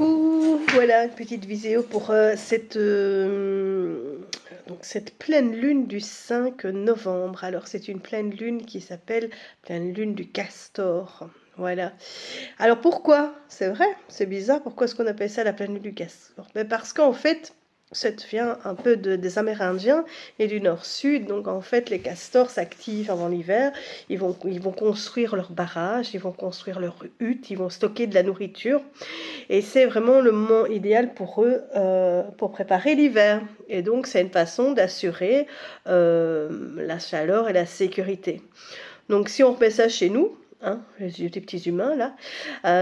Coucou, voilà une petite vidéo pour cette pleine lune du 5 novembre. Alors c'est une pleine lune qui s'appelle pleine lune du castor. Voilà. Alors pourquoi? C'est vrai, c'est bizarre, pourquoi est-ce qu'on appelle ça la pleine lune du castor? Mais parce qu'en fait, ça vient un peu des Amérindiens et du nord-sud. Donc en fait, les castors s'activent avant l'hiver. Ils vont construire leurs barrages, ils vont construire leurs huttes, ils vont stocker de la nourriture. Et c'est vraiment le moment idéal pour eux pour préparer l'hiver. Et donc c'est une façon d'assurer la chaleur et la sécurité. Donc si on remet ça chez nous, hein, les yeux des petits humains là,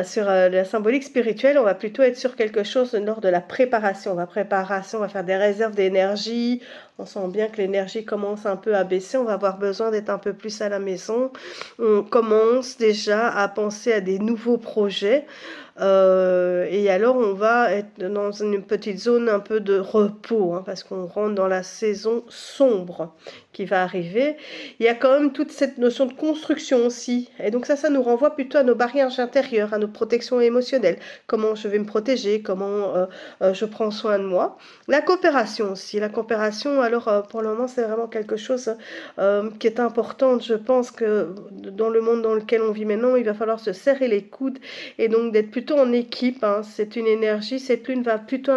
sur la symbolique spirituelle, on va plutôt être sur quelque chose lors de la préparation. On va faire des réserves d'énergie. On sent bien que l'énergie commence un peu à baisser. On va avoir besoin d'être un peu plus à la maison. On commence déjà à penser à des nouveaux projets. Et alors on va être dans une petite zone un peu de repos, hein, parce qu'on rentre dans la saison sombre qui va arriver. Il y a quand même toute cette notion de construction aussi, et donc ça nous renvoie plutôt à nos barrières intérieures, à nos protections émotionnelles, comment je vais me protéger, comment je prends soin de moi. La coopération aussi, la coopération, alors pour le moment c'est vraiment quelque chose qui est important. Je pense que dans le monde dans lequel on vit maintenant, il va falloir se serrer les coudes et donc d'être plutôt en équipe, hein. C'est une énergie, cette lune va plutôt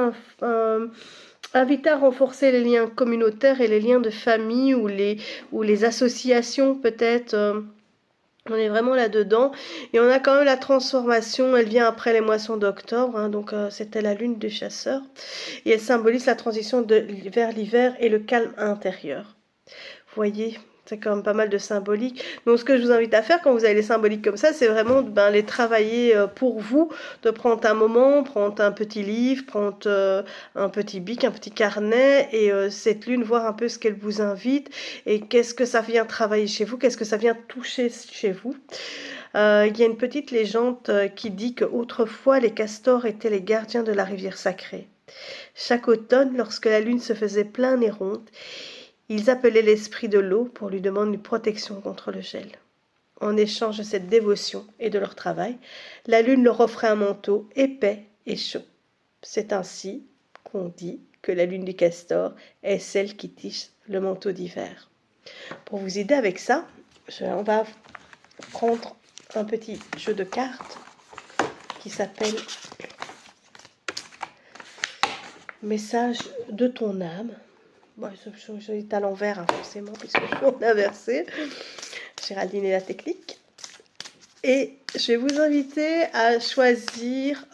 inviter à renforcer les liens communautaires et les liens de famille ou les associations peut-être. On est vraiment là-dedans. Et on a quand même la transformation, elle vient après les moissons d'octobre, hein, donc c'était la lune du chasseur. Et elle symbolise la transition vers l'hiver et le calme intérieur. Vous voyez, c'est quand même pas mal de symbolique. Donc ce que je vous invite à faire quand vous avez les symboliques comme ça, c'est vraiment les travailler pour vous, de prendre un moment, prendre un petit livre, prendre un petit bic, un petit carnet, et cette lune, voir un peu ce qu'elle vous invite, et qu'est-ce que ça vient travailler chez vous, qu'est-ce que ça vient toucher chez vous. Il y a une petite légende qui dit qu'autrefois les castors étaient les gardiens de la rivière sacrée. Chaque automne, lorsque la lune se faisait pleine et ronde, ils appelaient l'esprit de l'eau pour lui demander une protection contre le gel. En échange de cette dévotion et de leur travail, la lune leur offrait un manteau épais et chaud. C'est ainsi qu'on dit que la lune du castor est celle qui tisse le manteau d'hiver. Pour vous aider avec ça, on va prendre un petit jeu de cartes qui s'appelle Message de ton âme. Bon, je est à l'envers, hein, forcément, puisque je l'ai inversé. Géraldine et la technique. Et je vais vous inviter à choisir